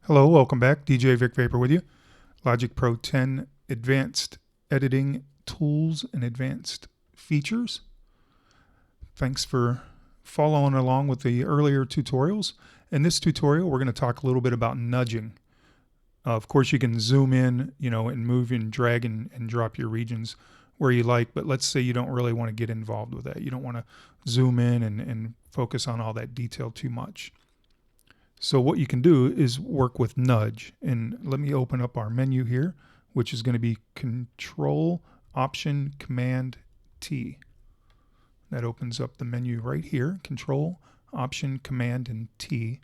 Hello, welcome back. DJ Vic Vapor with you. Logic Pro 10 Advanced Editing Tools and Advanced Features. Thanks for following along with the earlier tutorials. In this tutorial, we're going to talk a little bit about nudging. Of course, you can zoom in, and move and drag and drop your regions where you like, but let's say you don't really want to get involved with that. You don't want to zoom in and focus on all that detail too much. So what you can do is work with nudge. And let me open up our menu here, which is going to be Control, Option, Command, T. That opens up the menu right here, Control, Option, Command, and T.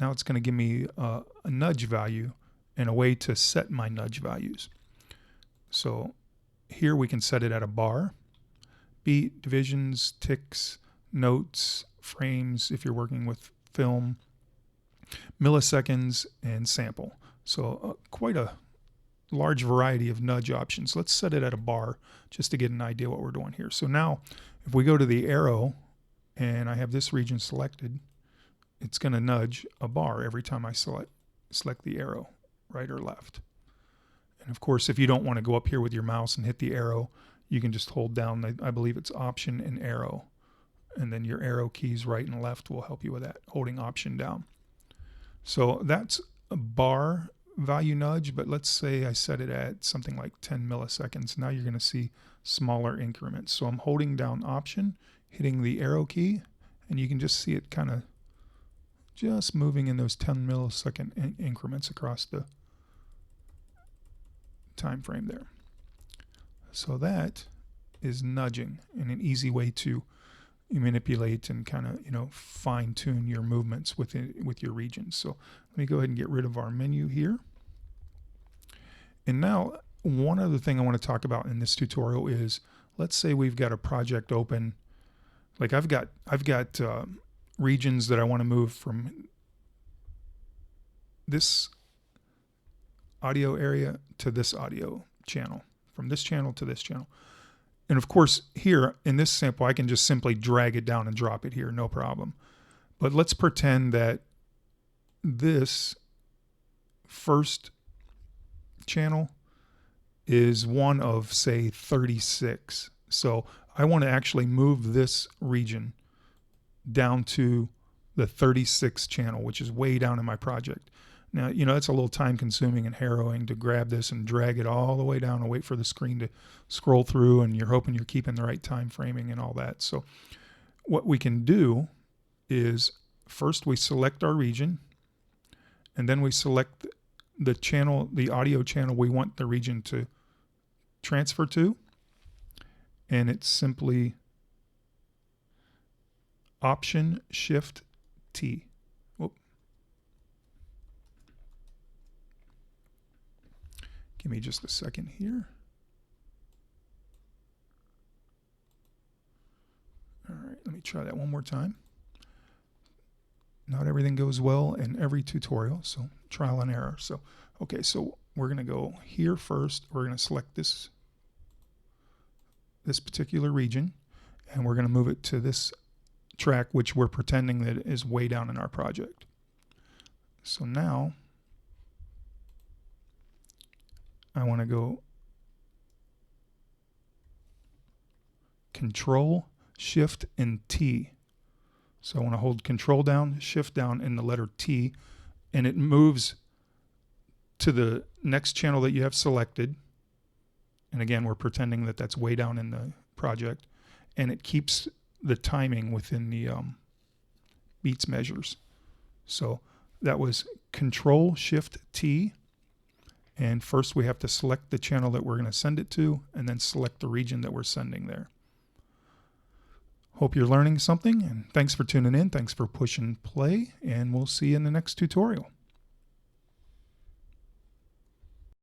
Now it's going to give me a nudge value and a way to set my nudge values. So here we can set it at a bar, beat, divisions, ticks, notes, frames, if you're working with film, milliseconds, and sample. So quite a large variety of nudge options. Let's set it at a bar just to get an idea what we're doing here. So now if we go to the arrow and I have this region selected, it's going to nudge a bar every time I select the arrow, right or left. And of course, if you don't want to go up here with your mouse and hit the arrow, you can just hold down, I believe it's Option and Arrow. And then your arrow keys right and left will help you with that, holding Option down. So that's a bar value nudge, but let's say I set it at something like 10 milliseconds. Now you're going to see smaller increments. So I'm holding down Option, hitting the arrow key, and you can just see it kind of just moving in those 10 millisecond increments across the time frame there. So that is nudging, and an easy way to manipulate and kind of fine tune your movements with your regions. So let me go ahead and get rid of our menu here. And now one other thing I want to talk about in this tutorial is, let's say we've got a project open. Like I've got regions that I want to move from this audio area to this audio channel, from this channel to this channel. And of course, here in this sample, I can just simply drag it down and drop it here, no problem. But let's pretend that this first channel is one of, say, 36. So I want to actually move this region down to the 36th channel, which is way down in my project. Now, it's a little time consuming and harrowing to grab this and drag it all the way down and wait for the screen to scroll through, and you're hoping you're keeping the right time framing and all that. So what we can do is first we select our region, and then we select the channel, the audio channel we want the region to transfer to, and it's simply Option Shift T. Give me just a second here. All right, let me try that one more time. Not everything goes well in every tutorial, so trial and error. So, okay, so we're going to go here first. We're going to select this particular region, and we're going to move it to this track, which we're pretending that is way down in our project. So now I want to go Control, Shift, and T. So I want to hold Control down, Shift down, and the letter T, and it moves to the next channel that you have selected. And again, we're pretending that that's way down in the project, and it keeps the timing within the beats measures. So that was Control, Shift, T. And first we have to select the channel that we're going to send it to, and then select the region that we're sending there. Hope you're learning something, and thanks for tuning in. Thanks for pushing play, and we'll see you in the next tutorial.